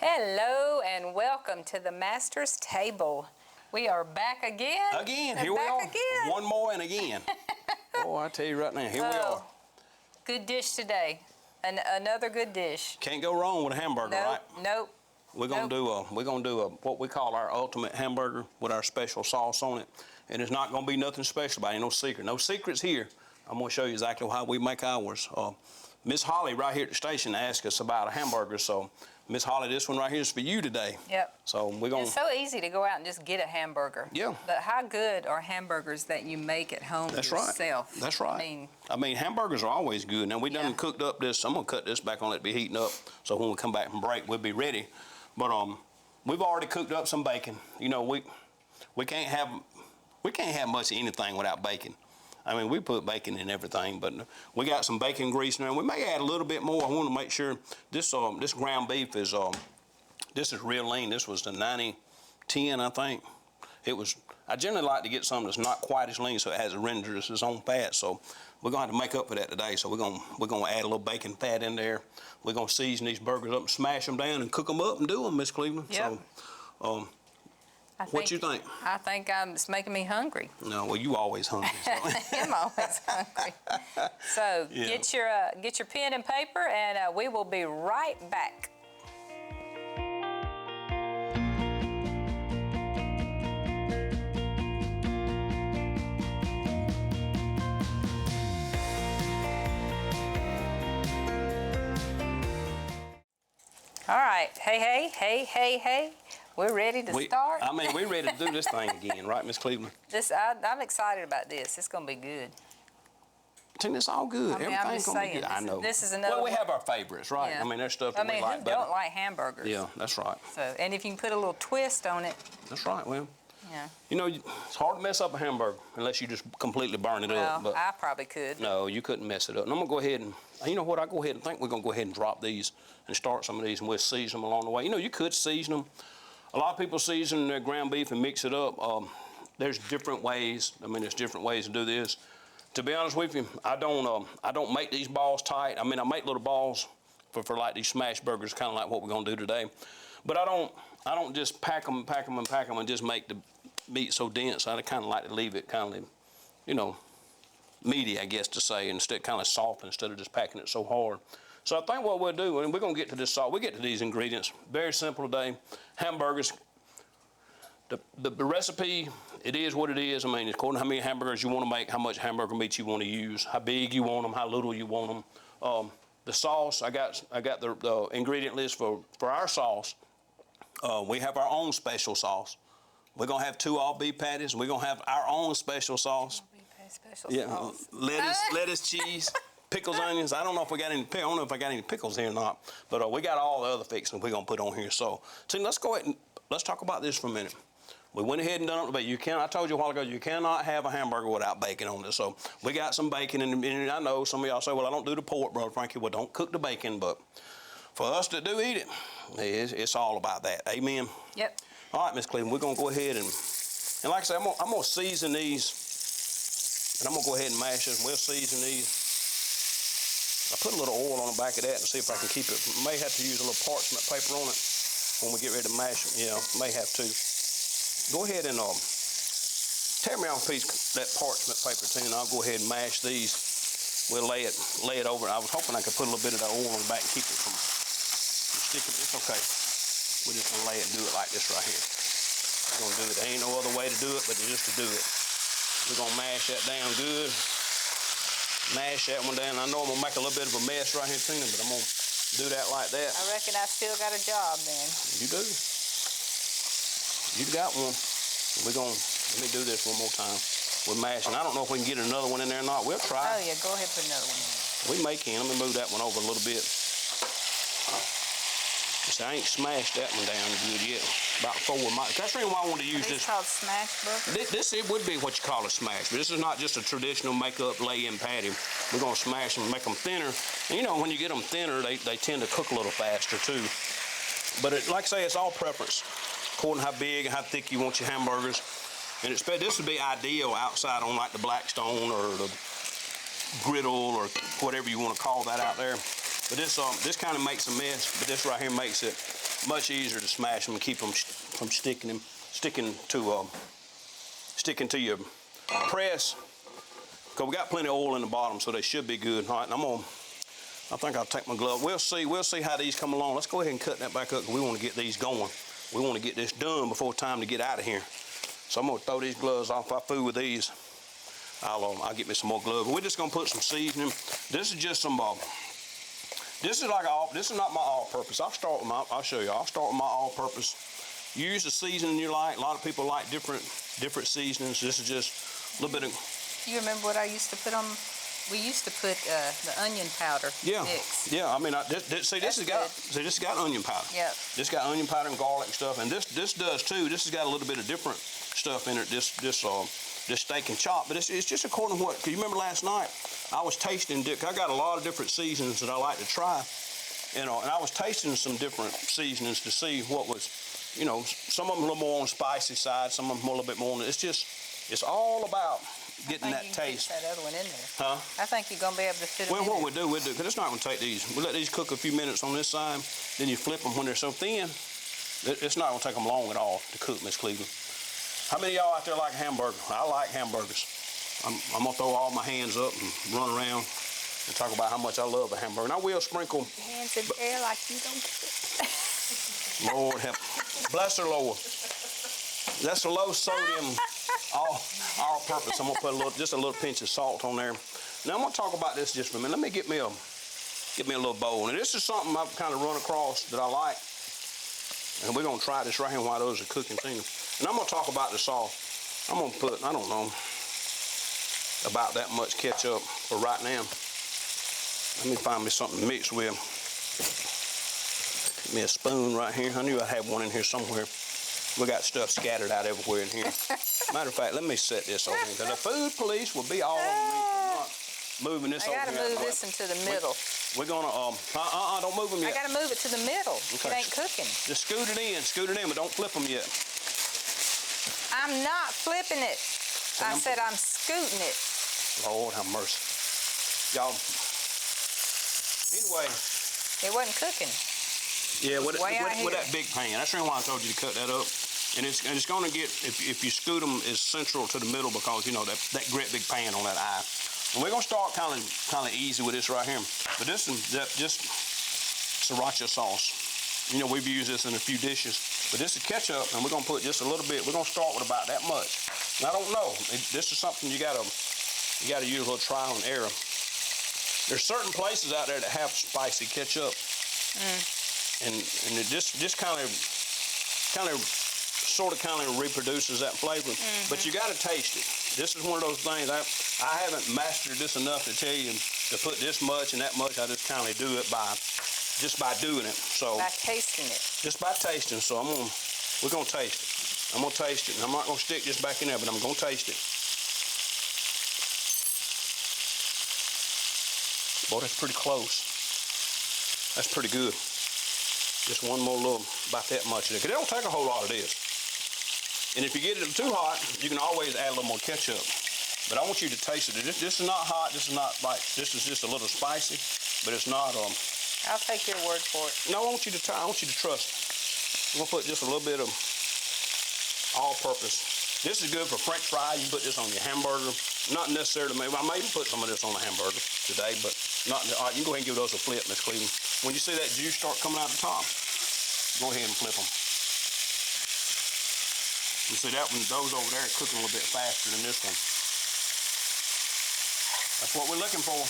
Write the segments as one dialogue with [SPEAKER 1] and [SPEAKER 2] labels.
[SPEAKER 1] Hello and welcome to the Master's Table. We are back again.
[SPEAKER 2] Here we are. Again. One more and again. Oh, I tell you right now, here we are.
[SPEAKER 1] Good dish today. Another good dish.
[SPEAKER 2] Can't go wrong with a hamburger, right?
[SPEAKER 1] Nope.
[SPEAKER 2] We're gonna do what we call our ultimate hamburger with our special sauce on it, and it's not gonna be nothing special about it. No secret, no secrets here. I'm gonna show you exactly how we make ours. Miss Holly right here at the station asked us about a hamburger, so Miss Holly, this one right here is for you today.
[SPEAKER 1] Yep.
[SPEAKER 2] So we're gonna.
[SPEAKER 1] It's so easy to go out and just get a hamburger.
[SPEAKER 2] Yeah.
[SPEAKER 1] But how good are hamburgers that you make at home yourself?
[SPEAKER 2] Right. That's right. I mean, hamburgers are always good. Now we done cooked up this. I'm gonna cut this back on, let it be heating up, so when we come back from break, we'll be ready. But we've already cooked up some bacon. You know, we can't have much of anything without bacon. I mean, we put bacon in everything, but we got some bacon grease in there. We may add a little bit more. I want to make sure this ground beef is this is real lean. This was the 90-10, I think. I generally like to get something that's not quite as lean, so it has renders its own fat. So we're gonna have to make up for that today. So we're gonna add a little bacon fat in there. We're gonna season these burgers up, and smash them down, and cook them up and do them, Miss Cleveland.
[SPEAKER 1] Yep.
[SPEAKER 2] So. What you think?
[SPEAKER 1] I think it's making me hungry.
[SPEAKER 2] No, well, you always hungry. So.
[SPEAKER 1] I'm always hungry. So get your pen and paper, and we will be right back. All right. Hey. We're ready to start.
[SPEAKER 2] I mean, we're ready to do this thing again, right, Miss Cleveland?
[SPEAKER 1] I'm excited about this. It's going to be good.
[SPEAKER 2] It's all good. Everything's going to be good. I know.
[SPEAKER 1] This is another.
[SPEAKER 2] Well, we have our favorites, right?
[SPEAKER 1] Yeah.
[SPEAKER 2] I mean, there's stuff that we like
[SPEAKER 1] who
[SPEAKER 2] better.
[SPEAKER 1] don't like hamburgers?
[SPEAKER 2] Yeah, that's right.
[SPEAKER 1] So, and if you can put a little twist on it.
[SPEAKER 2] That's right. Well,
[SPEAKER 1] yeah.
[SPEAKER 2] You know, it's hard to mess up a hamburger unless you just completely burn it up.
[SPEAKER 1] Well, I probably could.
[SPEAKER 2] No, you couldn't mess it up. And I'm going to go ahead and, you know what, I think we're going to go ahead and drop these and start some of these, and we'll season them along the way. You know, you could season them. A lot of people season their ground beef and mix it up. There's different ways. I mean, there's different ways to do this. To be honest with you, I don't make these balls tight. I mean, I make little balls for like these smash burgers, kind of like what we're gonna do today. But I don't just pack them and just make the meat so dense. I kind of like to leave it kind of, you know, meaty, I guess to say, instead kind of soft instead of just packing it so hard. So I think what we'll do, and we're going to get to this sauce, we get to these ingredients. Very simple today. Hamburgers. The recipe, it is what it is. I mean, according to how many hamburgers you want to make, how much hamburger meat you want to use, how big you want them, how little you want them. The sauce, I got the ingredient list for our sauce. We have our own special sauce. We're going to have 2 all beef patties. We're going to have our own special sauce.
[SPEAKER 1] Sauce.
[SPEAKER 2] Lettuce, cheese. Pickles, onions. I don't know if I got any pickles here or not, but we got all the other fixings we're gonna put on here. So let's go ahead and let's talk about this for a minute. We went ahead and done it, but I told you a while ago, you cannot have a hamburger without bacon on it. So we got some bacon, and I know some of y'all say, well, I don't do the pork, Brother Frankie. Well, don't cook the bacon, but for us that do eat it, it's all about that. Amen.
[SPEAKER 1] Yep.
[SPEAKER 2] All right, Miss Cleveland, we're gonna go ahead and like I said, I'm gonna season these, and I'm gonna go ahead and mash this. We'll season these. I put a little oil on the back of that and see if I can keep it. May have to use a little parchment paper on it when we get ready to mash them. Yeah, may have to. Go ahead and tear me off a piece of that parchment paper, Tina, and I'll go ahead and mash these. We'll lay it over. I was hoping I could put a little bit of that oil on the back and keep it from sticking. It's okay. We're just gonna lay it and do it like this right here. We're gonna do it. There ain't no other way to do it but just to do it. We're gonna mash that down good. Mash that one down. I know I'm gonna make a little bit of a mess right here, Tina, but I'm gonna do that like that.
[SPEAKER 1] I reckon I still got a job then.
[SPEAKER 2] You do. You got one. Let me do this one more time. We're mashing. I don't know if we can get another one in there or not. We'll try.
[SPEAKER 1] Oh yeah, go ahead and put another one in.
[SPEAKER 2] We may can. Let me move that one over a little bit. See, I ain't smashed that one down good yet. About 4 of my. That's the reason why I wanted to use this.
[SPEAKER 1] It's called smash burger?
[SPEAKER 2] This it would be what you call a smash, but this is not just a traditional make-up lay-in patty. We're gonna smash them, make them thinner. And you know, when you get them thinner, they tend to cook a little faster too. But like I say, it's all preference, according to how big and how thick you want your hamburgers. And this would be ideal outside on like the Blackstone or the griddle or whatever you want to call that out there. But this kind of makes a mess, but this right here makes it much easier to smash them and keep them from sticking to your press. Cause we got plenty of oil in the bottom, so they should be good. All right, and I think I'll take my glove. We'll see how these come along. Let's go ahead and cut that back up, because we want to get these going. We want to get this done before time to get out of here. So I'm gonna throw these gloves off. If I fool with these, I'll get me some more gloves. We're just gonna put some seasoning. This is just some. This is not my all-purpose. I'll show you. I'll start with my all-purpose. Use the seasoning you like. A lot of people like different seasonings. This is just a little bit of.
[SPEAKER 1] You remember what I used to put on? We used to put the onion powder mix.
[SPEAKER 2] Yeah. I mean, this has got onion powder.
[SPEAKER 1] Yep.
[SPEAKER 2] This got onion powder and garlic and stuff, and this does too. This has got a little bit of different stuff in it. This steak and chop, but it's just according to what. Cause you remember last night I was tasting. I got a lot of different seasonings that I like to try, and I was tasting some different seasonings to see what was, some of them a little more on the spicy side, some of them a little bit more on. It's all about getting that taste.
[SPEAKER 1] That other one in there.
[SPEAKER 2] Huh?
[SPEAKER 1] I think you're gonna be able to fit them in
[SPEAKER 2] what we'll do, because it's not gonna take these. We let these cook a few minutes on this side, then you flip them when they're so thin. It's not gonna take them long at all to cook, Miss Cleveland. How many of y'all out there like hamburger? I like hamburgers. I'm gonna throw all my hands up and run around and talk about how much I love a hamburger. And I will sprinkle.
[SPEAKER 1] Hands in the air like you don't get it.
[SPEAKER 2] Lord help. Bless her, Lord. That's a low sodium, all purpose. I'm gonna put just a little pinch of salt on there. Now I'm gonna talk about this just for a minute. Let me get me a little bowl. And this is something I've kind of run across that I like. And we're gonna try this right here while those are cooking too. And I'm gonna talk about the sauce. I'm gonna put, I don't know, about that much ketchup for right now. Let me find me something to mix with. Give me a spoon right here. I knew I had one in here somewhere. We got stuff scattered out everywhere in here. Matter of fact, let me set this over here, because the food police will be all over me for not moving this over here.
[SPEAKER 1] I gotta move this into the middle.
[SPEAKER 2] We're gonna, don't move them yet.
[SPEAKER 1] I gotta move it to the middle. Okay. It ain't cooking.
[SPEAKER 2] Just scoot it in, but don't flip them yet.
[SPEAKER 1] I'm not flipping it. I said I'm scooting it.
[SPEAKER 2] Lord have mercy. Y'all, anyway.
[SPEAKER 1] It wasn't cooking.
[SPEAKER 2] Yeah, with that big pan. That's the reason why I told you to cut that up. And it's going to get, if you scoot them, it's central to the middle, because, that great big pan on that eye. And we're going to start kind of easy with this right here. But this is just sriracha sauce. We've used this in a few dishes. But this is ketchup, and we're going to put just a little bit. We're going to start with about that much. And I don't know. This is something you got to use a little trial and error. There's certain places out there that have spicy ketchup. And it just kind of reproduces that flavor. But you got to taste it. This is one of those things, I haven't mastered this enough to tell you to put this much and that much. I just kind of do it by doing it. So
[SPEAKER 1] by tasting it.
[SPEAKER 2] Just by tasting. So we're gonna taste it. I'm gonna taste it. And I'm not gonna stick this back in there, but I'm gonna taste it. Boy, that's pretty close. That's pretty good. Just one more little, about that much of it. Because it don't take a whole lot of this. And if you get it too hot, you can always add a little more ketchup. But I want you to taste it. This is not hot. This is not like, this is just a little spicy, but it's not.
[SPEAKER 1] I'll take your word for it.
[SPEAKER 2] No, I want you to try. I want you to trust me. I'm gonna put just a little bit of all-purpose. This is good for French fries. You can put this on your hamburger. Not necessarily. I may even put some of this on a hamburger today, but not. All right, you can go ahead and give those a flip, Miss Cleveland. When you see that juice start coming out the top, go ahead and flip them. You see that one? Those over there are cooking a little bit faster than this one. That's what we're looking for.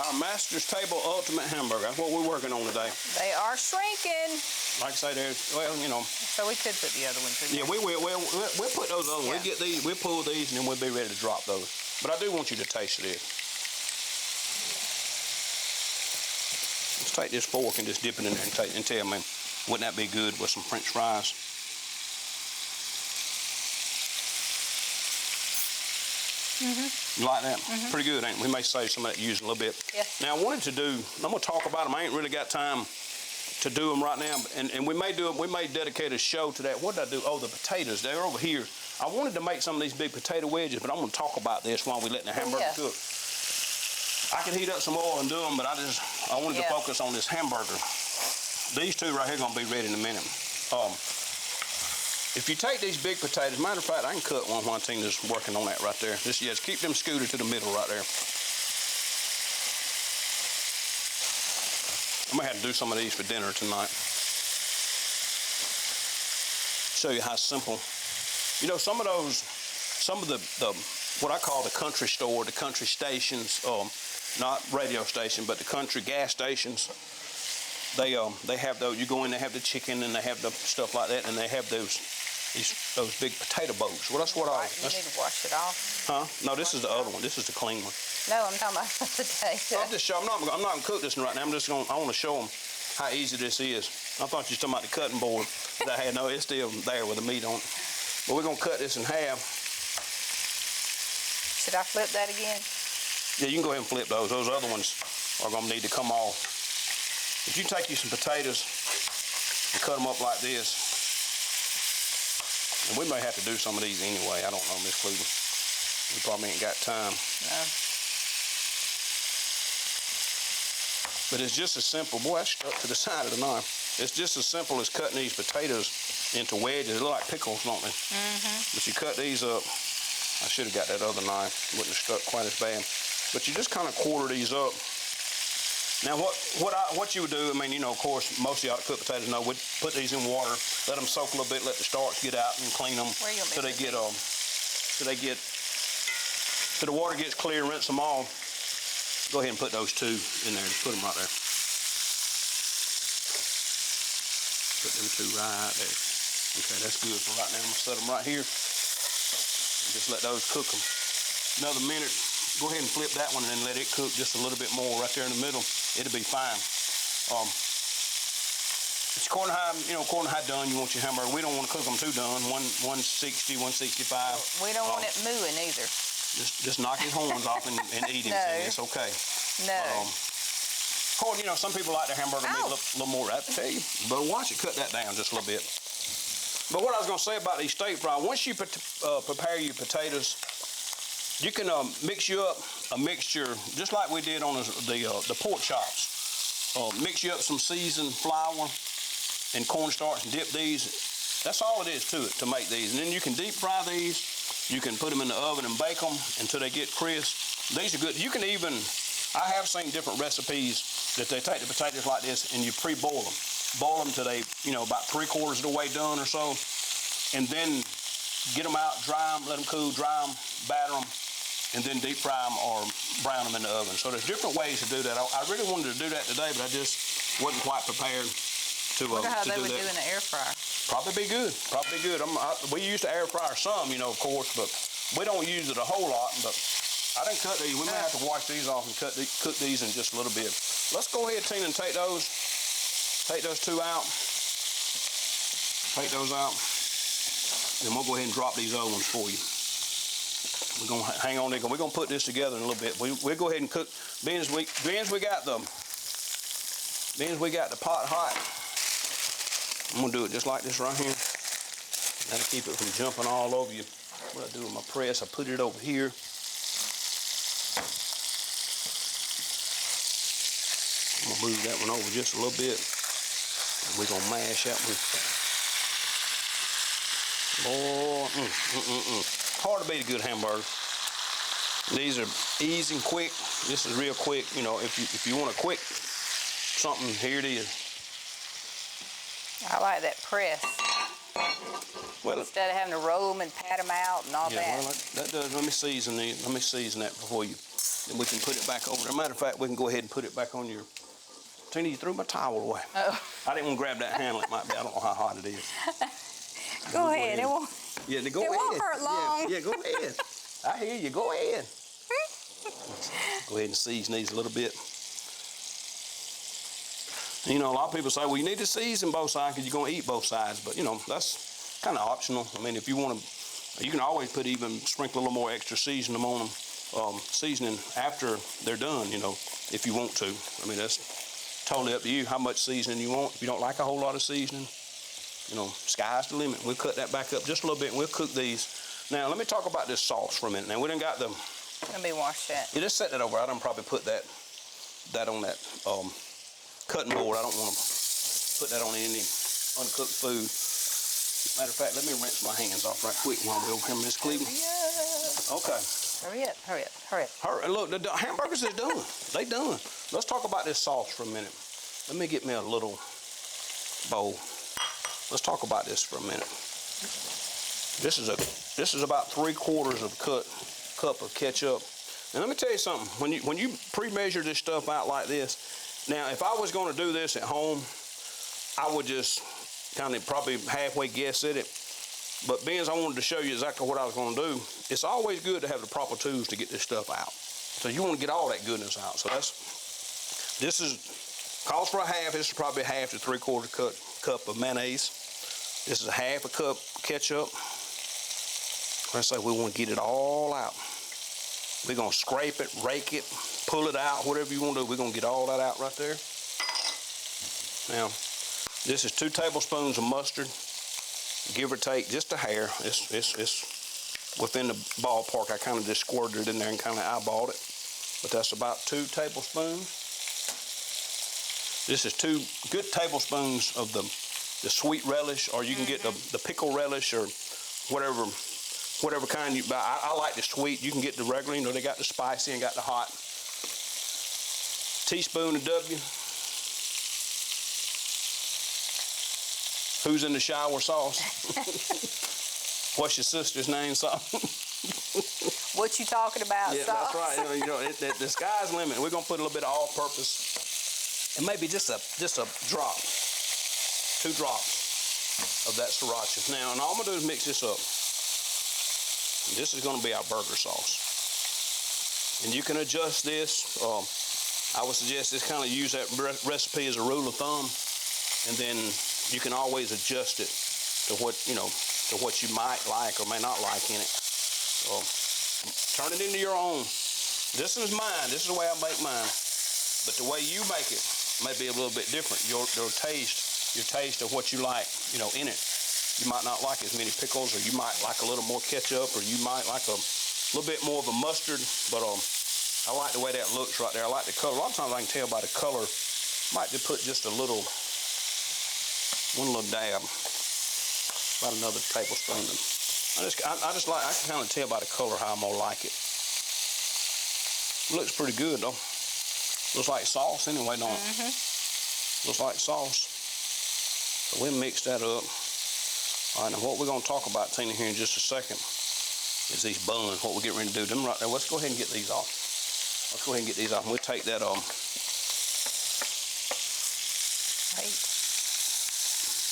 [SPEAKER 2] Our Master's Table Ultimate Hamburger. That's what we're working on today.
[SPEAKER 1] They are shrinking.
[SPEAKER 2] Like I say, there's, well,
[SPEAKER 1] So we could put the other ones in there.
[SPEAKER 2] Yeah, we will. We'll put those on. Yeah. We'll get these, we'll pull these, and then we'll be ready to drop those. But I do want you to taste this. Let's take this fork and just dip it in there and tell me, wouldn't that be good with some French fries? You like that? Pretty good, ain't it? We may save some of that using a little bit.
[SPEAKER 1] Yeah.
[SPEAKER 2] Now, I wanted to do, I'm going to talk about them. I ain't really got time to do them right now, and we may dedicate a show to that. What did I do? Oh, the potatoes. They're over here. I wanted to make some of these big potato wedges, but I'm going to talk about this while we let the hamburger cook. I could heat up some oil and do them, but I wanted to focus on this hamburger. These two right here are going to be ready in a minute. If you take these big potatoes, matter of fact, I can cut one while Tina's working on that right there. Just keep them scooted to the middle right there. I may have to do some of these for dinner tonight. Show you how simple. You know, some of the what I call the country store, the country stations, not radio station, but the country gas stations. They have those. You go in, they have the chicken, and they have the stuff like that, and they have those big potato boats. Well, that's what
[SPEAKER 1] You need to wash it off.
[SPEAKER 2] Huh? No, this is the other one. This is the clean one.
[SPEAKER 1] No, I'm talking about the potato.
[SPEAKER 2] I'm not going to cook this one right now. I want to show them how easy this is. I thought you were talking about the cutting board that I had. No, it's still there with the meat on it. But we're going to cut this in half.
[SPEAKER 1] Should I flip that again?
[SPEAKER 2] Yeah, you can go ahead and flip those. Those other ones are going to need to come off. If you take you some potatoes and cut them up like this, and we may have to do some of these anyway. I don't know, Miss Cleveland. We probably ain't got time.
[SPEAKER 1] No.
[SPEAKER 2] But it's just as simple. Boy, I stuck to the side of the knife. It's just as simple as cutting these potatoes into wedges. They look like pickles, don't they? Mm-hmm. But you cut these up. I should have got that other knife. Wouldn't have stuck quite as bad. But you just kind of quarter these up. Now, what you would do, I mean, you know, of course, most of y'all that cook potatoes know, we'd put these in water, let them soak a little bit, let the starch get out, and clean them till the water gets clear, rinse them all. Go ahead and put those two in there. Just put them right there. Put them two right there. Okay, that's good for right now. I'm gonna set them right here. And just let those cook them. Another minute. Go ahead and flip that one and then let it cook just a little bit more right there in the middle. It'll be fine. It's according to how done you want your hamburger. We don't want to cook them too done. 160, 165.
[SPEAKER 1] We don't want it mooing either.
[SPEAKER 2] Just knock his horns off and eat him.
[SPEAKER 1] No.
[SPEAKER 2] It's okay.
[SPEAKER 1] No.
[SPEAKER 2] You know, some people like their hamburger meat a little more. I tell you, but watch it cut that down just a little bit. But what I was going to say about these state fry, once you prepare your potatoes, you can mix you up a mixture just like we did on the pork chops. Mix you up some seasoned flour and cornstarch and dip these. That's all it is to it to make these. And then you can deep fry these. You can put them in the oven and bake them until they get crisp. These are good. You can even, I have seen different recipes that they take the potatoes like this and you pre-boil them. Boil them till they, about 3/4 of the way done or so. And then get them out, dry them, let them cool, dry them, batter them, and then deep fry them or brown them in the oven. So there's different ways to do that. I really wanted to do that today, but I just wasn't quite prepared to do that.
[SPEAKER 1] Wonder how they would do in the air fryer.
[SPEAKER 2] Probably be good. We used to air fryer some, of course, but we don't use it a whole lot. But I didn't cut these. We may have to wash these off and cook these in just a little bit. Let's go ahead, Tina, and take those two out. Take those out. Then we'll go ahead and drop these other ones for you. We're gonna hang on there. We're gonna put this together in a little bit. We'll go ahead and cook. Being as we got the pot hot, I'm gonna do it just like this right here. That'll keep it from jumping all over you. What I do with my press, I put it over here. I'm gonna move that one over just a little bit. And we're gonna mash that one. Oh, hard to beat a good hamburger. These are easy and quick. This is real quick. If you want a quick something, here it is.
[SPEAKER 1] I like that press.
[SPEAKER 2] Well,
[SPEAKER 1] instead of having to roll them and pat them out and all that.
[SPEAKER 2] Yeah, well, that does. Let me season these. Let me season that before you. Then we can put it back over. As a matter of fact, we can go ahead and put it back on your. Tina, you threw my towel away.
[SPEAKER 1] Oh.
[SPEAKER 2] I didn't want to grab that handle. It might be. I don't know how hot it is.
[SPEAKER 1] Go ahead. It won't.
[SPEAKER 2] Yeah, go ahead.
[SPEAKER 1] It won't hurt long.
[SPEAKER 2] Yeah, go ahead. I hear you. Go ahead. Go ahead and season these a little bit. A lot of people say, well, you need to season both sides because you're going to eat both sides. But, that's kind of optional. I mean, if you want to, you can always sprinkle a little more extra seasoning on them, seasoning after they're done, if you want to. I mean, that's totally up to you how much seasoning you want. If you don't like a whole lot of seasoning, sky's the limit. We'll cut that back up just a little bit and we'll cook these. Now, let me talk about this sauce for a minute. Now, we done got the...
[SPEAKER 1] Let me wash that.
[SPEAKER 2] Yeah, just set that over. I done probably put that on that cutting board. I don't want to put that on any uncooked food. Matter of fact, let me rinse my hands off right quick while we're over here, Miss Cleveland. Okay.
[SPEAKER 1] Hurry up, hurry up, hurry up.
[SPEAKER 2] Hurry, look, the hamburgers is done. They done. Let's talk about this sauce for a minute. Let me get me a little bowl. Let's talk about this for a minute. This is about 3/4 of a cup of ketchup. And let me tell you something. When you pre-measure this stuff out like this, now if I was going to do this at home, I would just kind of probably halfway guess at it. But being as I wanted to show you exactly what I was going to do, it's always good to have the proper tools to get this stuff out. So you want to get all that goodness out. So this calls for a half. This is probably a half to 3/4 cup of mayonnaise. This is a half a cup ketchup. Let's say we want to get it all out. We're going to scrape it, rake it, pull it out, whatever you want to do. We're going to get all that out right there. Now, this is 2 tablespoons of mustard, give or take just a hair. It's within the ballpark. I kind of just squirted it in there and kind of eyeballed it. But that's about 2 tablespoons. This is 2 good tablespoons of the sweet relish, or you can get the pickle relish or whatever kind you buy. I like the sweet. You can get the regular, you know, they got the spicy and got the hot. Teaspoon of W. Who's in the shower sauce? What's your sister's name, sauce?
[SPEAKER 1] What you talking about,
[SPEAKER 2] yeah,
[SPEAKER 1] sauce?
[SPEAKER 2] that's right. You know, the sky's the limit. We're gonna put a little bit of all-purpose, and maybe just a drop, 2 drops of that sriracha. Now, and all I'm gonna do is mix this up. This is gonna be our burger sauce, and you can adjust this. I would suggest just kind of use that recipe as a rule of thumb, and then you can always adjust it to what you might like or may not like in it. Turn it into your own. This is mine. This is the way I make mine. But the way you make it may be a little bit different. Your taste of what you like, in it. You might not like as many pickles, or you might like a little more ketchup, or you might like a little bit more of a mustard. But I like the way that looks right there. I like the color. A lot of times I can tell by the color. Might just put just one little dab, about another tablespoon. I can kind of tell by the color how I'm gonna like it. Looks pretty good though. Looks like sauce anyway, don't it? Looks like sauce. So we'll mix that up. All right, now what we're gonna talk about, Tina, here in just a second is these buns. What we're getting ready to do. Them right there. Let's go ahead and get these off. Let's go ahead and get these off. And we'll take that
[SPEAKER 1] Wait.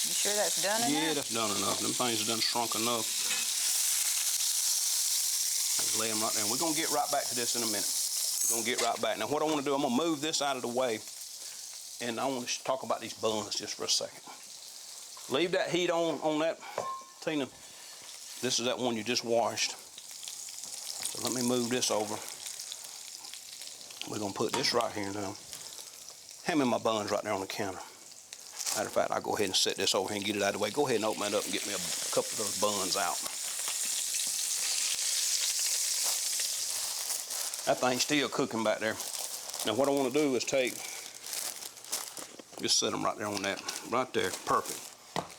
[SPEAKER 1] You sure that's done enough?
[SPEAKER 2] Yeah, that's done enough. Them things have done shrunk enough. Let's lay them right there. And we're going to get right back to this in a minute. We're going to get right back. Now, what I want to do, I'm going to move this out of the way, and I want to talk about these buns just for a second. Leave that heat on that, Tina. This is that one you just washed. So let me move this over. We're going to put this right here now. Hand me my buns right there on the counter. Matter of fact, I'll go ahead and set this over here and get it out of the way. Go ahead and open that up and get me a couple of those buns out. That thing's still cooking back there. Now what I want to do is just set them right there on that. Right there, perfect.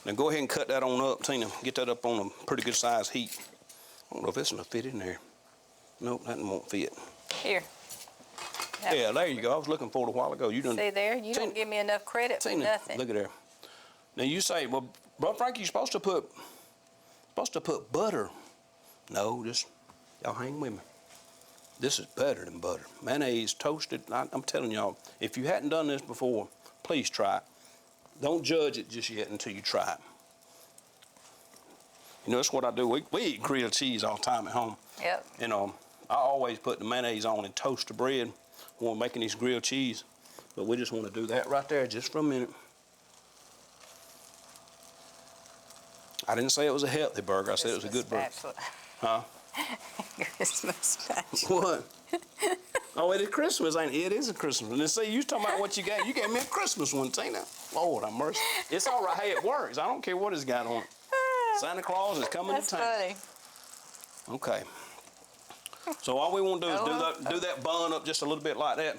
[SPEAKER 2] Now go ahead and cut that on up, Tina. Get that up on a pretty good size heat. I don't know if it's gonna fit in there. Nope, that won't fit.
[SPEAKER 1] Here.
[SPEAKER 2] Yeah, there you go. I was looking for it a while ago. You done.
[SPEAKER 1] See there? You don't give me enough credit for nothing.
[SPEAKER 2] Look at there. Now you say, well, Brother Frank, you're supposed to put butter. No, just y'all hang with me. This is better than butter. Mayonnaise, toasted. I'm telling y'all, if you hadn't done this before, please try it. Don't judge it just yet until you try it. That's what I do. We eat grilled cheese all the time at home.
[SPEAKER 1] Yep.
[SPEAKER 2] I always put the mayonnaise on and toast the bread when we're making these grilled cheese. But we just want to do that right there just for a minute. I didn't say it was a healthy burger. I said it was a good burger. Huh?
[SPEAKER 1] Christmas spatula.
[SPEAKER 2] What? Oh, it is Christmas, ain't it? It is a Christmas one. And see, you was talking about what you gave. You gave me a Christmas one, Tina. Lord have mercy. It's all right. Hey, it works. I don't care what it's got on it. Santa Claus is coming to town.
[SPEAKER 1] That's funny.
[SPEAKER 2] Okay. So all we want to do is do that bun up just a little bit like that.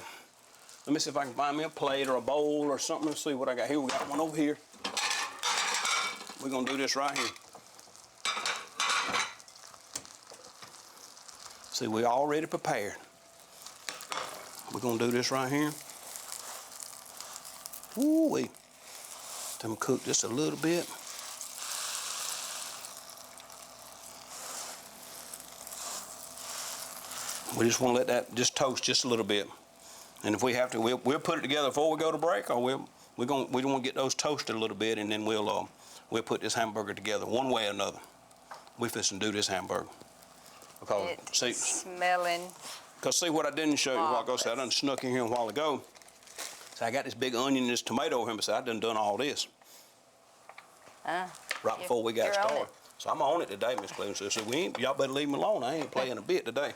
[SPEAKER 2] Let me see if I can find me a plate or a bowl or something. Let's see what I got here. We got one over here. We're going to do this right here. See, we're already prepared. We're going to do this right here. Ooh-wee. Let them cook just a little bit. We just want to let that just toast just a little bit. And if we have to, we'll put it together before we go to break, or we want to get those toasted a little bit, and then we'll put this hamburger together one way or another. We fixing to do this hamburger. Because
[SPEAKER 1] it's smelling.
[SPEAKER 2] Because see what I didn't show you a while ago. So I done snuck in here a while ago. So I got this big onion and this tomato over here, but I done all this. Right before we got started. So I'm on it today, Miss Cleveland. So y'all better leave me alone. I ain't playing a bit today.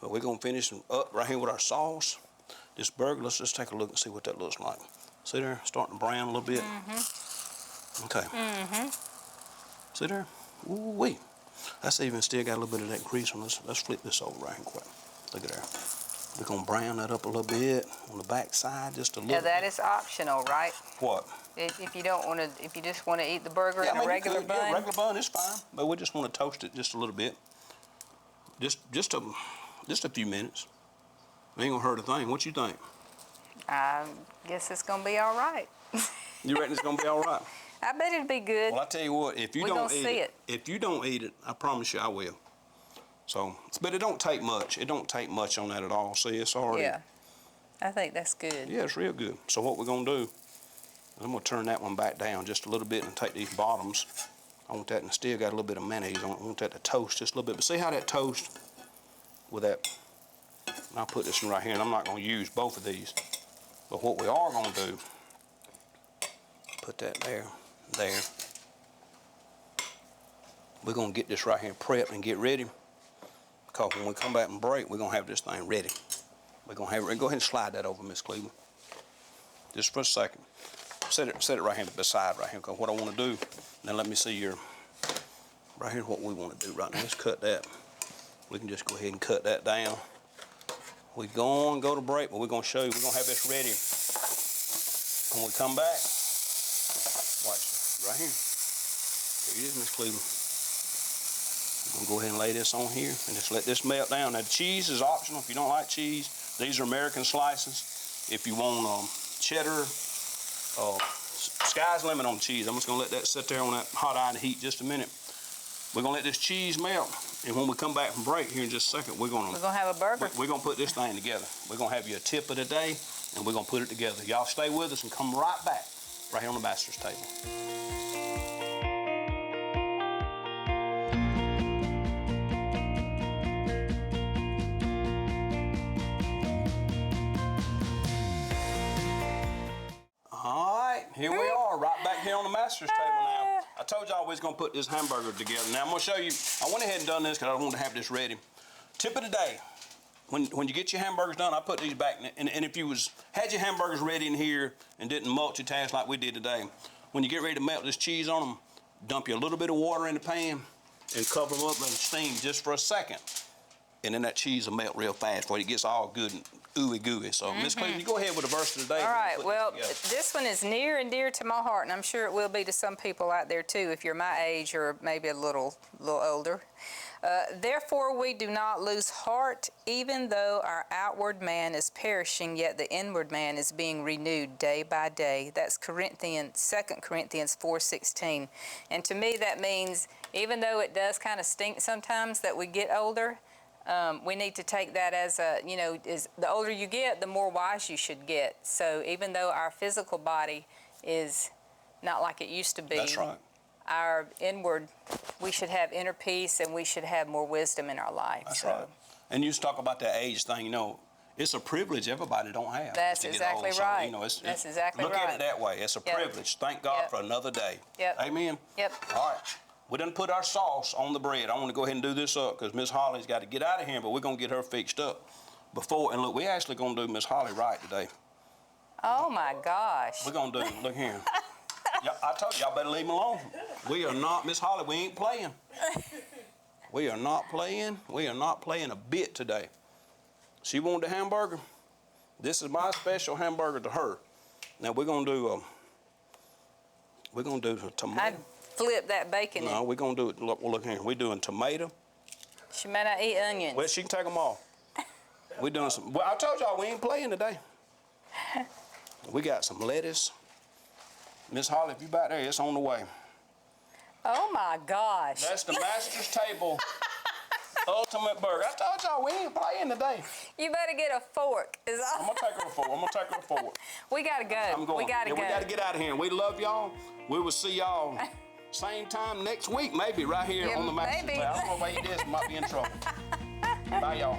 [SPEAKER 2] But we're gonna finish up right here with our sauce. This burger, let's just take a look and see what that looks like. See there, starting to brown a little bit. Okay. See there? Ooh-wee. That's even still got a little bit of that grease on. Let's flip this over right here quick. Look at there. We're gonna brown that up a little bit on the back side, just a little.
[SPEAKER 1] Yeah, that is optional, right?
[SPEAKER 2] What?
[SPEAKER 1] If you don't want to, if you just want to eat the burger in a regular bun.
[SPEAKER 2] Yeah, regular bun is fine, but we just want to toast it just a little bit. Just a few minutes. Ain't gonna hurt a thing. What you think?
[SPEAKER 1] I guess it's gonna be all right.
[SPEAKER 2] You reckon it's gonna be all right?
[SPEAKER 1] I bet it'll be good.
[SPEAKER 2] Well, I tell you what, if you don't eat it, if you don't eat it, I promise you I will. So, but it don't take much. It don't take much on that at all. See, it's already.
[SPEAKER 1] Yeah, I think that's good.
[SPEAKER 2] Yeah, it's real good. So what we're gonna do, I'm gonna turn that one back down just a little bit and take these bottoms. I want that, and still got a little bit of mayonnaise on it. I want that to toast just a little bit. But see how that toast with that. And I'll put this one right here, and I'm not gonna use both of these. But what we are gonna do, put that there. We're gonna get this right here prepped and get ready. Because when we come back and break, we're gonna have this thing ready. We're gonna have it ready. Go ahead and slide that over, Miss Cleveland. Just for a second. Set it right here beside right here. Because what I want to do, now let me see your, right here what we want to do right now. Let's cut that. We can just go ahead and cut that down. We're going to go to break, but we're going to show you. We're going to have this ready. When we come back, watch right here. There it is, Miss Cleveland. We're going to go ahead and lay this on here and just let this melt down. Now, the cheese is optional. If you don't like cheese, these are American slices. If you want cheddar, sky's the limit on cheese. I'm just going to let that sit there on that hot iron heat just a minute. We're going to let this cheese melt. And when we come back from break here in just a second, we're going to
[SPEAKER 1] have a burger.
[SPEAKER 2] We're going to put this thing together. We're going to have you a tip of the day, and we're going to put it together. Y'all stay with us and come right back, right here on the master's table. All right, here we are, right back here on the master's table now. I told y'all we was gonna put this hamburger together. Now I'm gonna show you, I went ahead and done this because I wanted to have this ready. Tip of the day, when you get your hamburgers done, I put these back, and if you had your hamburgers ready in here and didn't multitask like we did today, when you get ready to melt this cheese on them, dump you a little bit of water in the pan and cover them up and steam just for a second. And then that cheese will melt real fast before it gets all good and ooey gooey. So, Miss Cleveland, you go ahead with the verse of the day.
[SPEAKER 1] All right, well, this one is near and dear to my heart, and I'm sure it will be to some people out there too, if you're my age or maybe a little older. Therefore, we do not lose heart, even though our outward man is perishing, yet the inward man is being renewed day by day. That's 2 Corinthians 4:16. And to me, that means even though it does kind of stink sometimes that we get older, we need to take that as the older you get, the more wise you should get. So even though our physical body is not like it used to be,
[SPEAKER 2] that's right.
[SPEAKER 1] Our inward, we should have inner peace and we should have more wisdom in our life.
[SPEAKER 2] That's right. And you talk about that age thing, it's a privilege everybody don't have.
[SPEAKER 1] That's exactly right. That's exactly right.
[SPEAKER 2] Look at it that way. It's a privilege. Thank God for another day.
[SPEAKER 1] Yep.
[SPEAKER 2] Amen?
[SPEAKER 1] Yep.
[SPEAKER 2] All right. We done put our sauce on the bread. I want to go ahead and do this up because Miss Holly's got to get out of here, but we're going to get her fixed up before. And look, we're actually going to do Miss Holly right today.
[SPEAKER 1] Oh, my gosh.
[SPEAKER 2] We're going to do, look here. I told y'all better leave me alone. We are not Miss Holly. We ain't playing. We are not playing. We are not playing a bit today. She wanted a hamburger. This is my special hamburger to her. Now we're gonna do a tomato.
[SPEAKER 1] I'd flip that bacon
[SPEAKER 2] No,
[SPEAKER 1] in.
[SPEAKER 2] we're gonna do it. Look here. We're doing tomato.
[SPEAKER 1] She may not eat onions.
[SPEAKER 2] Well, she can take them all. We're doing some. Well, I told y'all we ain't playing today. We got some lettuce. Miss Holly, if you back there, it's on the way.
[SPEAKER 1] Oh my gosh.
[SPEAKER 2] That's the master's table ultimate burger. I told y'all we ain't playing today.
[SPEAKER 1] You better get a fork. Is all.
[SPEAKER 2] I'm gonna take her a fork. I'm gonna take her a fork.
[SPEAKER 1] We gotta go.
[SPEAKER 2] I'm going.
[SPEAKER 1] We gotta go.
[SPEAKER 2] We gotta get out of here. We love y'all. We will see y'all same time next week, maybe right here
[SPEAKER 1] Yeah,
[SPEAKER 2] on the master's
[SPEAKER 1] maybe.
[SPEAKER 2] table. I don't know why you did. Might be in trouble. Bye, y'all.